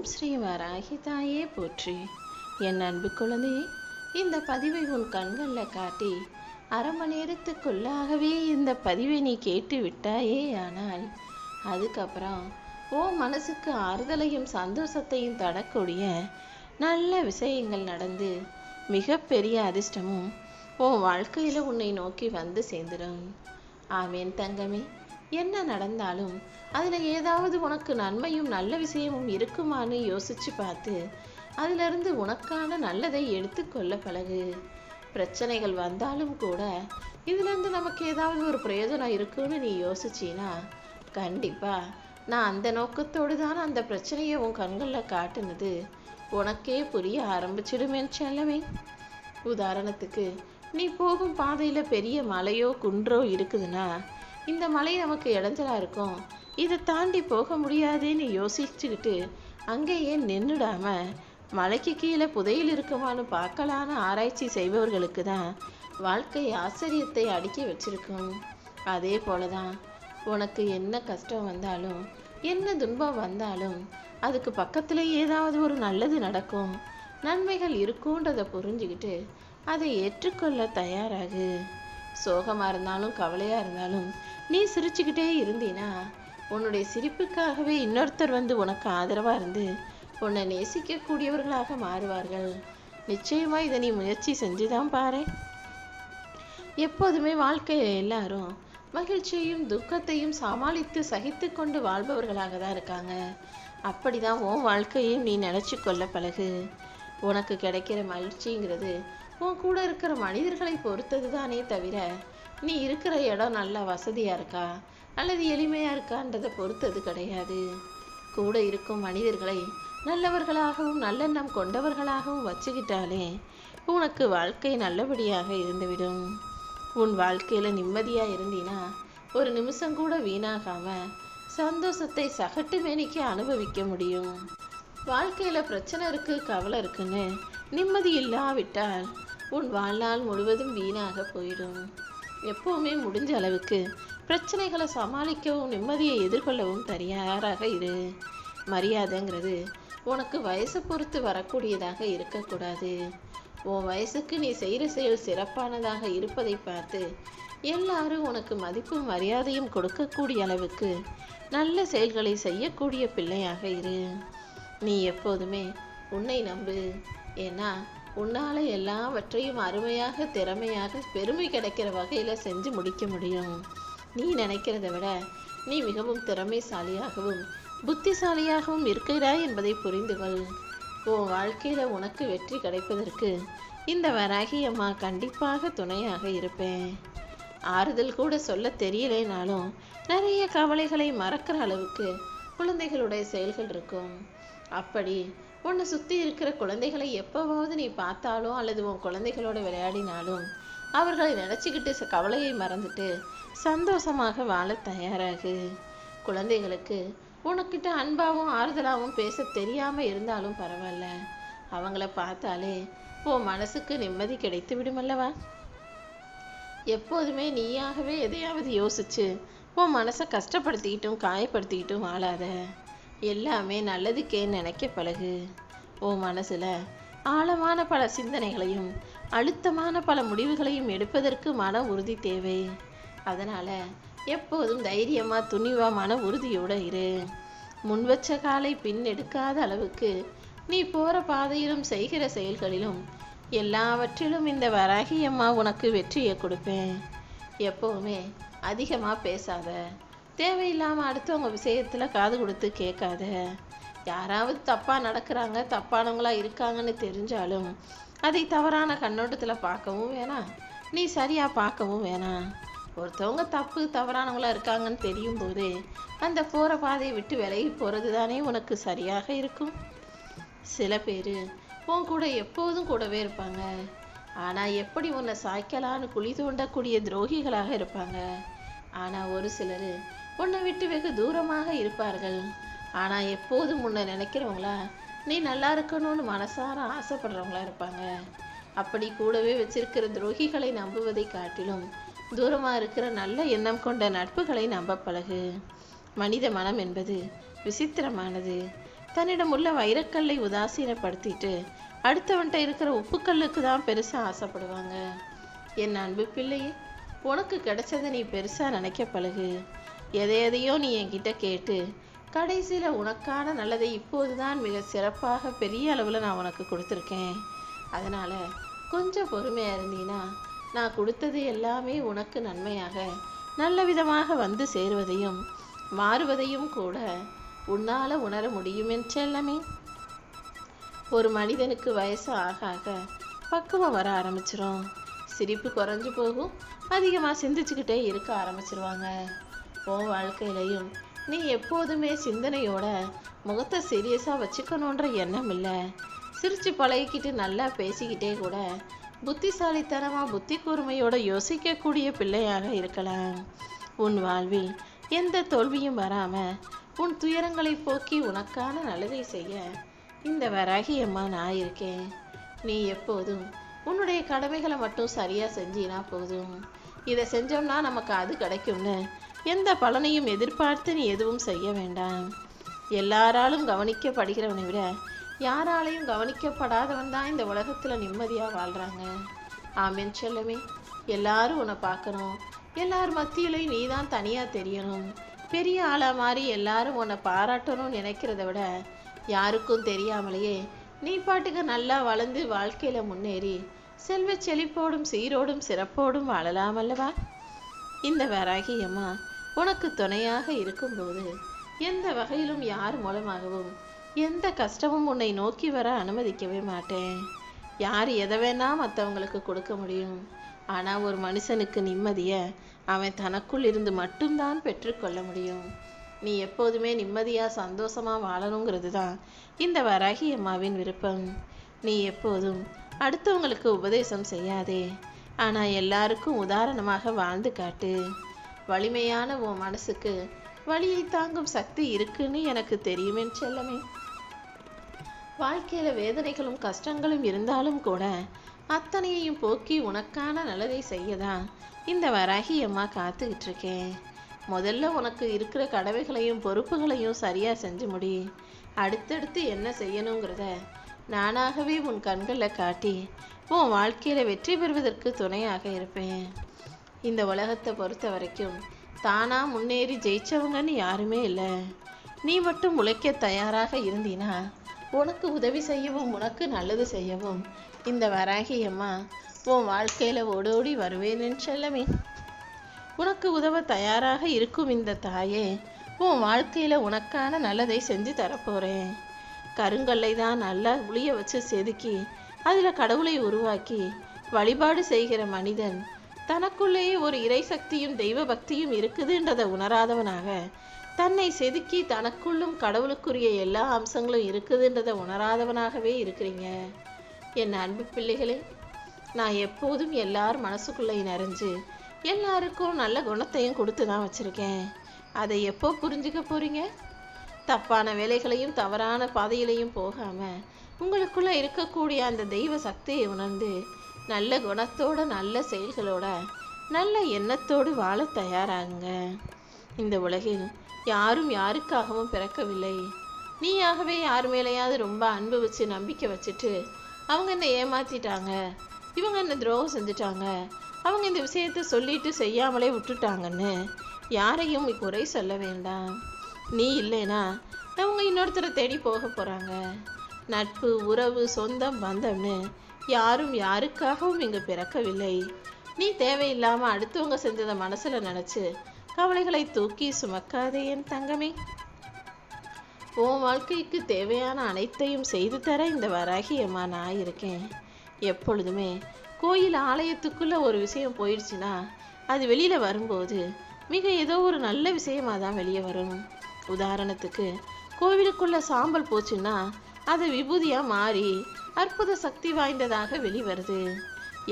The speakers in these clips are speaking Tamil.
ஓம் ஸ்ரீ வராகி தாயே போற்றி. என் அன்பு குழந்தையே, இந்த பதிவை உன் கண்களில் காட்டி அரை மணி நேரத்துக்குள்ளாகவே இந்த பதிவை நீ கேட்டு விட்டாயே. ஆனால் அதுக்கப்புறம் ஓ மனசுக்கு ஆறுதலையும் சந்தோஷத்தையும் தரக்கூடிய நல்ல விஷயங்கள் நடந்து மிகப்பெரிய அதிர்ஷ்டமும் உன் வாழ்க்கையில் உன்னை நோக்கி வந்து சேர்ந்துடும். ஆமேன் தங்கமே. என்ன நடந்தாலும் அதில் ஏதாவது உனக்கு நன்மையும் நல்ல விஷயமும் இருக்குமான்னு யோசிச்சு பார்த்து அதிலிருந்து உனக்கான நல்லதை எடுத்துக்கொள்ள பழகு. பிரச்சனைகள் வந்தாலும் கூட இதுலேருந்து நமக்கு ஏதாவது ஒரு பிரயோஜனம் இருக்குன்னு நீ யோசிச்சின்னா கண்டிப்பாக நான் அந்த நோக்கத்தோடு தான் அந்த பிரச்சனையை உன் கண்களில் காட்டுனது உனக்கே புரிய ஆரம்பிச்சிடுமேன்னு செல்லவே. உதாரணத்துக்கு, நீ போகும் பாதையில் பெரிய மலையோ குன்றோ இருக்குதுன்னா இந்த மலை நமக்கு இடைஞ்சலா இருக்கும், இதை தாண்டி போக முடியாதேன்னு யோசிச்சுக்கிட்டு அங்கேயே நின்றுடாம மலைக்கு கீழே புதையில் இருக்குமான்னு பார்க்கலான்னு ஆராய்ச்சி செய்பவர்களுக்கு தான் வாழ்க்கை ஆச்சரியத்தை அடுக்கி வச்சிருக்கும். அதே போலதான் உனக்கு என்ன கஷ்டம் வந்தாலும் என்ன துன்பம் வந்தாலும் அதுக்கு பக்கத்துல ஏதாவது ஒரு நல்லது நடக்கும், நன்மைகள் இருக்குன்றதை புரிஞ்சுக்கிட்டு அதை ஏற்றுக்கொள்ள தயாராகு. சோகமா இருந்தாலும் கவலையா இருந்தாலும் நீ சிரிச்சுக்கிட்டே இருந்தீனா உன்னுடைய சிரிப்புக்காகவே இன்னொருத்தர் வந்து உனக்கு ஆதரவா இருந்து உன்னை நேசிக்கக்கூடியவர்களாக மாறுவார்கள். நிச்சயமா இதை நீ முயற்சி செஞ்சுதான் பாரு. எப்போதுமே வாழ்க்கையில எல்லாரும் மகிழ்ச்சியையும் துக்கத்தையும் சமாளித்து சகித்து கொண்டு வாழ்பவர்களாக தான் இருக்காங்க. அப்படிதான் உன் வாழ்க்கையும் நீ நினைச்சு கொள்ள பழகு. உனக்கு கிடைக்கிற மகிழ்ச்சிங்கிறது உன் கூட இருக்கிற மனிதர்களை பொறுத்தது தானே தவிர நீ இருக்கிற இடம் நல்லா வசதியா இருக்கா அல்லது எளிமையா இருக்கான்றதை பொறுத்தது கிடையாது. கூட இருக்கும் மனிதர்களை நல்லவர்களாகவும் நல்லெண்ணம் கொண்டவர்களாகவும் வச்சுக்கிட்டாலே உனக்கு வாழ்க்கை நல்லபடியாக இருந்துவிடும். உன் வாழ்க்கையில நிம்மதியா இருந்தீனா ஒரு நிமிஷம் கூட வீணாகாம சந்தோஷத்தை சகட்டு மேனிக்கு அனுபவிக்க முடியும். வாழ்க்கையில பிரச்சனை இருக்கு, கவலை இருக்குன்னு நிம்மதி இல்லாவிட்டால் உன் வாழ்நாள் முழுவதும் வீணாக போயிடும். எப்பவுமே முடிஞ்ச அளவுக்கு பிரச்சனைகளை சமாளிக்கவும் நிம்மதியை எதிர்கொள்ளவும் தயாராக இரு. மரியாதைங்கிறது உனக்கு வயசை பொறுத்து வரக்கூடியதாக இருக்கக்கூடாது. உன் வயசுக்கு நீ செய்கிற செயல் சிறப்பானதாக இருப்பதை பார்த்து எல்லாரும் உனக்கு மதிப்பும் மரியாதையும் கொடுக்கக்கூடிய அளவுக்கு நல்ல செயல்களை செய்யக்கூடிய பிள்ளையாக இரு. நீ எப்போதுமே உன்னை நம்பு. ஏன்னா உன்னால எல்லாவற்றையும் அருமையாக திறமையாக பெருமை கிடைக்கிற வகையில செஞ்சு முடிக்க முடியும். நீ நினைக்கிறத விட நீ மிகவும் திறமைசாலியாகவும் புத்திசாலியாகவும் இருக்கிறாய் என்பதை புரிந்து கொள். உன் வாழ்க்கையில உனக்கு வெற்றி கிடைப்பதற்கு இந்த வராகி அம்மா கண்டிப்பாக துணையாக இருப்பேன். ஆறுதல் கூட சொல்ல தெரியலைனாலும் நிறைய கவலைகளை மறக்கிற அளவுக்கு குழந்தைகளுடைய செயல்கள் இருக்கும். அப்படி உன்னை சுற்றி இருக்கிற குழந்தைகளை எப்போவாவது நீ பார்த்தாலும் அல்லது உன் குழந்தைகளோட விளையாடினாலும் அவர்களை நினச்சிக்கிட்டு கவலையை மறந்துட்டு சந்தோஷமாக வாழ தயாராகு. குழந்தைகளுக்கு உனக்கிட்ட அன்பாகவும் ஆறுதலாகவும் பேச தெரியாமல் இருந்தாலும் பரவாயில்ல, அவங்கள பார்த்தாலே உன் மனசுக்கு நிம்மதி கிடைத்து விடுமல்லவா. எப்போதுமே நீயாகவே எதையாவது யோசிச்சு உன் மனசை கஷ்டப்படுத்திக்கிட்டும் காயப்படுத்திக்கிட்டும் வாழாத. எல்லாமே நல்லதுக்கே நினைக்க பழகு. உன் மனசுல ஆழமான பல சிந்தனைகளையும் அழுத்தமான பல முடிவுகளையும் எடுப்பதற்கு மன உறுதி தேவை. அதனால எப்போதும் தைரியமா துணிவா மன உறுதியோட இரு. முன் வச்ச காலை பின் எடுக்காத அளவுக்கு நீ போற பாதையிலும் செய்கிற செயல்களிலும் எல்லாவற்றிலும் இந்த வராகி அம்மா உனக்கு வெற்றியை கொடுப்பேன். எப்பவுமே அதிகமா பேசாத, தேவையில்லாம அடுத்தவங்க விஷயத்துல காது கொடுத்து கேட்காத. யாராவது தப்பா நடக்கிறாங்க, தப்பானவங்களா இருக்காங்கன்னு தெரிஞ்சாலும் அதை தவறான கண்ணோட்டத்துல பார்க்கவும் வேணாம், நீ சரியா பார்க்கவும் வேணாம். ஒருத்தவங்க தப்பு தவறானவங்களா இருக்காங்கன்னு தெரியும் போதே அந்த போற பாதையை விட்டு விலகி போறது தானே உனக்கு சரியாக இருக்கும். சில பேர் உன் கூட எப்போதும் கூடவே இருப்பாங்க, ஆனா எப்படி உன்னை சாய்க்கலான்னு குழி தோண்டக்கூடிய துரோகிகளாக இருப்பாங்க. ஆனா ஒரு சிலர் உன்னை விட்டு வெகு தூரமாக இருப்பார்கள், ஆனா எப்போதும் உன்னை நினைக்கிறவங்களா நீ நல்லா இருக்கணும்னு மனசார ஆசைப்படுறவங்களா இருப்பாங்க. அப்படி கூடவே வச்சிருக்கிற துரோகிகளை நம்புவதை காட்டிலும் தூரமா இருக்கிற நல்ல எண்ணம் கொண்ட நட்புகளை நம்ப பழகு. மனித மனம் என்பது விசித்திரமானது. தன்னிடம் உள்ள வைரக்கல்லை உதாசீனப்படுத்திட்டு அடுத்தவன்கிட்ட இருக்கிற உப்புக்கல்லுக்கு தான் பெருசா ஆசைப்படுவாங்க. என் அன்பு பிள்ளையே, உனக்கு கிடைச்சதை நீ பெருசா நினைக்க பழகு. எதையோ நீ என்கிட்ட கேட்டு கடைசியில உனக்கான நல்லதை இப்போதுதான் மிக சிறப்பாக பெரிய அளவுல நான் உனக்கு கொடுத்துருக்கேன். அதனால கொஞ்சம் பொறுமையா இருந்தீன்னா நான் கொடுத்தது எல்லாமே உனக்கு நன்மையாக நல்ல விதமாக வந்து சேருவதையும் மாறுவதையும் கூட உன்னால உணர முடியும் என் செல்லமே. ஒரு மனிதனுக்கு வயசு ஆக ஆக பக்குவம் வர ஆரம்பிச்சிரும். சிரிப்பு குறைஞ்சு போகும், அதிகமாக சிந்திச்சுக்கிட்டே இருக்க ஆரம்பிச்சிருவாங்க. உன் வாழ்க்கையிலையும் நீ எப்போதுமே சிந்தனையோட முகத்தை சீரியஸாக வச்சுக்கணுன்ற எண்ணம் இல்லை. சிரிச்சு பழகிக்கிட்டு நல்லா பேசிக்கிட்டே கூட புத்திசாலித்தனமாக புத்தி கூர்மையோட யோசிக்கக்கூடிய பிள்ளையாக இருக்கலாம். உன் வாழ்வில் எந்த தோல்வியும் வராமல் உன் துயரங்களை போக்கி உனக்கான நல்லதை செய்ய இந்த வராகி அம்மா நான் இருக்கேன். நீ எப்போதும் உன்னுடைய கடமைகளை மட்டும் சரியா செஞ்சினா போதும். இதை செஞ்சோம்னா நமக்கு அது கிடைக்கும்னு எந்த பலனையும் எதிர்பார்த்து நீ எதுவும் செய்ய வேண்டாம். எல்லாராலும் கவனிக்கப்படுகிறவனை விட யாராலையும் கவனிக்கப்படாதவன் தான் இந்த உலகத்துல நிம்மதியா வாழ்றாங்க. ஆமென் செல்லமே. எல்லாரும் உன்னை பார்க்கணும், எல்லார் மத்தியிலையும் நீ தான் தனியா தெரியணும். பெரிய ஆளா மாறி எல்லாரும் உன்னை பாராட்டணும்னு நினைக்கிறத விட யாருக்கும் தெரியாமலேயே நீ பாட்டுக்கு நல்லா வளர்ந்து வாழ்க்கையில முன்னேறி செல்வ செழிப்போடும் சீரோடும் சிறப்போடும் வாழலாம் அல்லவா? இந்த வராகி அம்மா உனக்கு துணையாக இருக்கும்போது எந்த வகையிலும் யார் மூலமாகவும் எந்த கஷ்டமும் உன்னை நோக்கி வர அனுமதிக்கவே மாட்டேன். யார் எதை வேணா மற்றவங்களுக்கு கொடுக்க முடியும், ஆனா ஒரு மனுஷனுக்கு நிம்மதிய அவன் தனக்குள் இருந்து மட்டும்தான் பெற்றுக்கொள்ள முடியும். நீ எப்போதுமே நிம்மதியா சந்தோஷமா வாழணுங்கிறது தான் இந்த வராகி அம்மாவின் விருப்பம். நீ எப்போதும் அடுத்தவங்களுக்கு உபதேசம் செய்யாதே, ஆனா எல்லாருக்கும் உதாரணமாக வாழ்ந்து காட்டு. வலிமையான உன் மனசுக்கு வலியை தாங்கும் சக்தி இருக்குன்னு எனக்கு தெரியுமே செல்லமே. வாழ்க்கையில வேதனைகளும் கஷ்டங்களும் இருந்தாலும் கூட அத்தனையையும் போக்கி உனக்கான நல்லதை செய்யதான் இந்த வராகி அம்மா காத்துக்கிட்டு இருக்கேன். முதல்ல உனக்கு இருக்கிற கடமைகளையும் பொறுப்புகளையும் சரியா செஞ்சு முடி. அடுத்தடுத்து என்ன செய்யணுங்கிறத நானாகவே உன் கண்களில் காட்டி உன் வாழ்க்கையில வெற்றி பெறுவதற்கு துணையாக இருப்பேன். இந்த உலகத்தை பொறுத்த வரைக்கும் தானா முன்னேறி ஜெயிச்சவங்கன்னு யாருமே இல்லை. நீ மட்டும் உழைக்க தயாராக இருந்தீனா உனக்கு உதவி செய்யவும் உனக்கு நல்லது செய்யவும் இந்த வராகி அம்மா உன் வாழ்க்கையில ஓடோடி வருவேன் செல்லமே. உனக்கு உதவ தயாராக இருக்கும் இந்த தாயே உன் வாழ்க்கையில உனக்கான நல்லதை செஞ்சு தரப்போறேன். கருங்கல்லை தான் நல்லா உளிய வச்சு செதுக்கி அதுல கடவுளை உருவாக்கி வழிபாடு செய்கிற மனிதன் தனக்குள்ளேயே ஒரு இறை சக்தியும் தெய்வ பக்தியும் இருக்குதுன்றதை உணராதவனாக தன்னை செதுக்கி தனக்குள்ளும் கடவுளுக்குரிய எல்லா அம்சங்களும் இருக்குதுன்றதை உணராதவனாகவே இருக்கிறீங்க. என் அன்பு பிள்ளைகளே, நான் எப்போதும் எல்லார் மனசுக்குள்ளேயும் நிறைஞ்சு எல்லாருக்கும் நல்ல குணத்தையும் கொடுத்து தான் வச்சிருக்கேன். அதை எப்போ புரிஞ்சுக்க போறீங்க? தப்பான வேலைகளையும் தவறான பாதையிலையும் போகாம உங்களுக்குள்ள இருக்கக்கூடிய அந்த தெய்வ சக்தியை உணர்ந்து நல்ல குணத்தோட நல்ல செயல்களோட நல்ல எண்ணத்தோடு வாழ தயாராகுங்க. இந்த உலகில் யாரும் யாருக்காகவும் பிறக்கவில்லை. நீயாகவே யார் மேலேயாவது ரொம்ப அன்பு வச்சு நம்பிக்கை வச்சுட்டு அவங்க என்னை ஏமாத்திட்டாங்க, இவங்க என்ன துரோகம் செஞ்சுட்டாங்க, அவங்க இந்த விஷயத்த சொல்லிட்டு செய்யாமலே விட்டுட்டாங்கன்னு யாரையும் குறை சொல்ல வேண்டாம். நீ இல்லைனா அவங்க இன்னொருத்தரை தேடி போக போறாங்க. நட்பு உறவு சொந்தம் பந்தம்னு யாரும் யாருக்காகவும் இங்கு பிறக்கவில்லை. நீ தேவையில்லாம அடுத்தவங்க செஞ்சதை மனசுல நினைச்சு கவலைகளை தூக்கி சுமக்காதே என் தங்கமே. உன் வாழ்க்கைக்கு தேவையான அனைத்தையும் செய்து தர இந்த வராகி அம்மா நான் இருக்கேன். எப்பொழுதுமே கோயில் ஆலயத்துக்குள்ள ஒரு விஷயம் போயிடுச்சுன்னா அது வெளியில வரும்போது மிக ஏதோ ஒரு நல்ல விஷயமா தான் வெளியே வரும். உதாரணத்துக்கு கோவிலுக்குள்ள சாம்பல் போச்சுன்னா அது விபூதியா மாறி அற்புத சக்தி வாய்ந்ததாக வெளிவருது.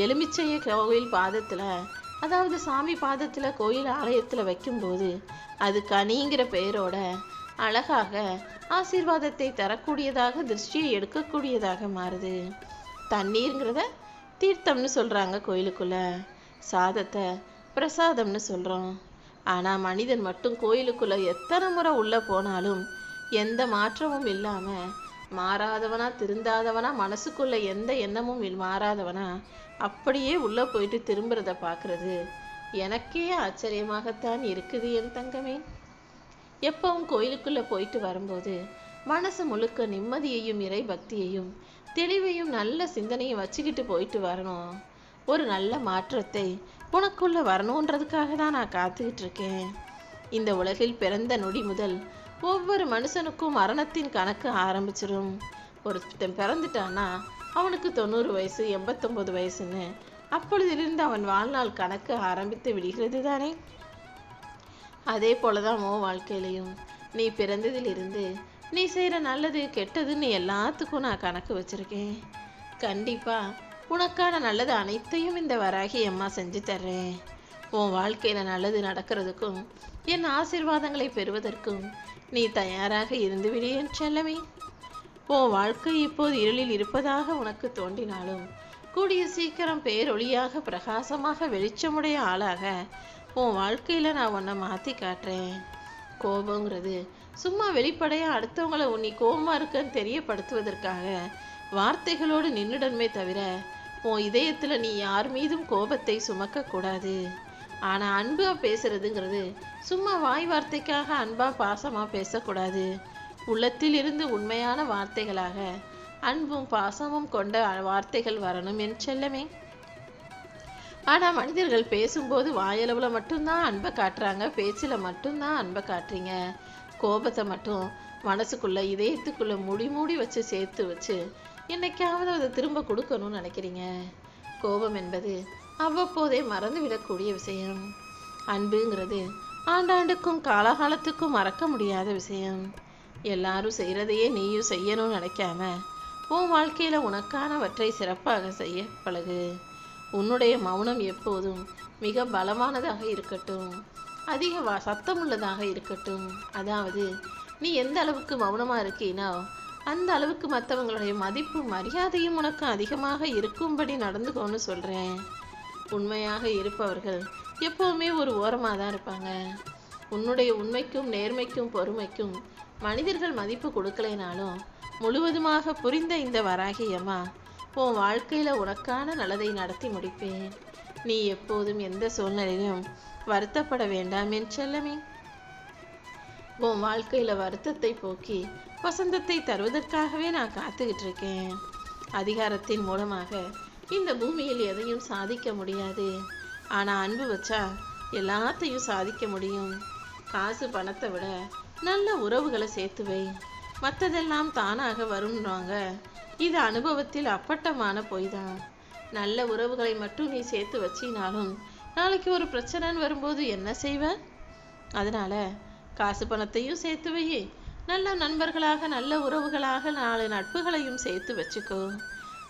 எலுமிச்சைய கோவில் பாதத்துல, அதாவது சாமி பாதத்துல கோயில் ஆலயத்துல வைக்கும்போது அது கனிங்கிற பெயரோட அழகாக ஆசீர்வாதத்தை தரக்கூடியதாக திருஷ்டியை எடுக்கக்கூடியதாக மாறுது. தண்ணீருங்கிறத தீர்த்தம்னு சொல்றாங்க கோயிலுக்குள்ள, சாதத்தை பிரசாதம்னு சொல்றோம். ஆனா மனிதன் மட்டும் கோயிலுக்குள்ள எத்தனை முறை உள்ள போனாலும் எந்த மாற்றமும் இல்லாம மாறாதவனா திருந்தாதவனா மனசுக்குள்ள எந்த எண்ணமும் மாறாதவனா அப்படியே உள்ள போயிட்டு திரும்புறத பார்க்கறது எனக்கே ஆச்சரியமாகத்தான் இருக்குது என் தங்கமே. எப்பவும் கோயிலுக்குள்ள போயிட்டு வரும்போது மனசு முழுக்க நிம்மதியையும் இறை பக்தியையும் தெளிவையும் நல்ல சிந்தனையும் வச்சுக்கிட்டு போயிட்டு வரணும். ஒரு நல்ல மாற்றத்தை உனக்குள்ள வரணுன்றதுக்காக தான் நான் காத்துக்கிட்டு இருக்கேன். இந்த உலகில் பிறந்த நொடி முதல் ஒவ்வொரு மனுஷனுக்கும் மரணத்தின் கணக்கு ஆரம்பிச்சிடும். ஒருத்தன் பிறந்துட்டான்னா அவனுக்கு 90 வயசு 89 வயசுன்னு அப்பொழுதிலிருந்து அவன் வாழ்நாள் கணக்கு ஆரம்பித்து விடுகிறது தானே. அதே போலதான் உன் வாழ்க்கையிலையும் நீ பிறந்ததிலிருந்து நீ செய்கிற நல்லது கெட்டதுன்னு எல்லாத்துக்கும் நான் கணக்கு வச்சிருக்கேன். கண்டிப்பா உனக்கான நல்லது அனைத்தையும் இந்த வராகி அம்மா செஞ்சு தர்றேன். உன் வாழ்க்கையில நல்லது நடக்கிறதுக்கும் என் ஆசீர்வாதங்களை பெறுவதற்கும் நீ தயாராக இருந்து விடு என் செல்லமே. உன் வாழ்க்கை இப்போது இருளில் இருப்பதாக உனக்கு தோன்றினாலும் கூடிய சீக்கிரம் பேரொளியாக பிரகாசமாக வெளிச்சமுடைய ஆளாக உன் வாழ்க்கையில நான் உன்னை மாத்தி காட்டுறேன். கோபங்கிறது சும்மா வெளிப்படையா அடுத்தவங்களை நீ கோபமா இருக்கன்னு தெரியப்படுத்துவதற்காக வார்த்தைகளோடு நின்றுடன்மே தவிர உன் இதயத்துல நீ யார் மீதும் கோபத்தை சுமக்க கூடாது. ஆனா அன்பா பேசுறதுங்கிறது சும்மா வாய் வார்த்தைக்காக அன்பா பாசமா பேசக்கூடாது. உள்ளத்தில் இருந்து உண்மையான வார்த்தைகளாக அன்பும் பாசமும் கொண்ட வார்த்தைகள் வரணும் என் செல்லமே. ஆனா மனிதர்கள் பேசும்போது வாயளவுல மட்டும்தான் அன்பை காட்டுறாங்க, பேச்சுல மட்டும்தான் அன்பை காட்டுறீங்க. கோபத்தை மட்டும் மனசுக்குள்ள இதயத்துக்குள்ள மூடி வச்சு சேர்த்து வச்சு என்னைக்காவது அதை திரும்ப கொடுக்கணும்னு நினைக்கிறீங்க. கோபம் என்பது அவ்வப்போதே மறந்து விடக்கூடிய விஷயம். அன்புங்கிறது ஆண்டாண்டுக்கும் காலகாலத்துக்கும் மறக்க முடியாத விஷயம். எல்லாரும் செய்யறதையே நீயும் செய்யணும்னு நினைக்காம உன் வாழ்க்கையில உனக்கானவற்றை சிறப்பாக செய்ய பழகு. உன்னுடைய மௌனம் எப்போதும் மிக பலமானதாக இருக்கட்டும், அதிக சத்தமுள்ளதாக இருக்கட்டும். அதாவது நீ எந்த அளவுக்கு மௌனமா இருக்கீனோ அந்த அளவுக்கு மற்றவங்களுடைய மதிப்பும் மரியாதையும் உனக்கு அதிகமாக இருக்கும்படி நடந்துக்கோன்னு சொல்றேன். உண்மையாக இருப்பவர்கள் எப்பவுமே ஒரு ஓரமாக தான் இருப்பாங்க. உன்னுடைய உண்மைக்கும் நேர்மைக்கும் பொறுமைக்கும் மனிதர்கள் மதிப்பு கொடுக்கலைனாலும் முழுவதுமாக புரிந்த இந்த வராகி அம்மா உன் வாழ்க்கையில உனக்கான நல்லதை நடத்தி முடிப்பேன். நீ எப்போதும் எந்த சூழ்நிலையிலும் வருத்தப்பட வேண்டாம் என் செல்லமே. உன் வாழ்க்கையில வருத்தத்தை போக்கி வசந்தத்தை தருவதற்காகவே நான் காத்துக்கிட்டு இருக்கேன். அதிகாரத்தின் மூலமாக இந்த பூமியில் எதையும் சாதிக்க முடியாது. ஆனா அன்பு வச்சா எல்லாத்தையும் சாதிக்க முடியும். காசு பணத்தை விட நல்ல உறவுகளை சேர்த்து வை, மற்றதெல்லாம் தானாக வரும்வாங்க. இது அனுபவத்தில் அப்பட்டமான பொய் தான். நல்ல உறவுகளை மட்டும் நீ சேர்த்து வச்சினாலும் நாளைக்கு ஒரு பிரச்சனைன்னு வரும்போது என்ன செய்வ? அதனால காசு பணத்தையும் சேர்த்து வை, நல்ல நண்பர்களாக நல்ல உறவுகளாக 4 நட்புகளையும் சேர்த்து வச்சுக்கோ.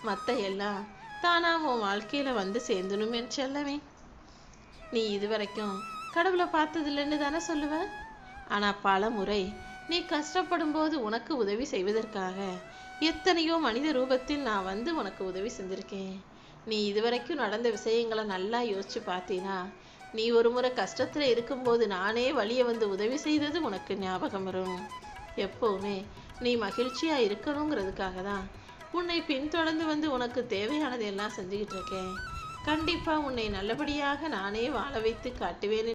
மற்ற எல்லாம் தானா உன் வாழ்க்கையில வந்து சேர்ந்துடும் என் செல்லமே. நீ இதுவரைக்கும் கடவுளை பார்த்ததில்லைன்னு தானே சொல்லுவ. ஆனா பல முறை நீ கஷ்டப்படும் போது உனக்கு உதவி செய்வதற்காக எத்தனையோ மனித ரூபத்தில் நான் வந்து உனக்கு உதவி செஞ்சிருக்கேன். நீ இதுவரைக்கும் நடந்த விஷயங்களை நல்லா யோசிச்சு பார்த்தீனா நீ ஒரு முறை கஷ்டத்துல இருக்கும்போது நானே வழிய வந்து உதவி செய்தது உனக்கு ஞாபகம் வரும். எப்பவுமே நீ மகிழ்ச்சியா இருக்கணுங்கிறதுக்காக தான் உன்னை பின்தொடர்ந்து வந்து உனக்கு தேவையானது எல்லாம் செஞ்சுக்கிட்டு இருக்கேன். கண்டிப்பா உன்னை நல்லபடியாக நானே வாழ வைத்து காட்டுவேன்.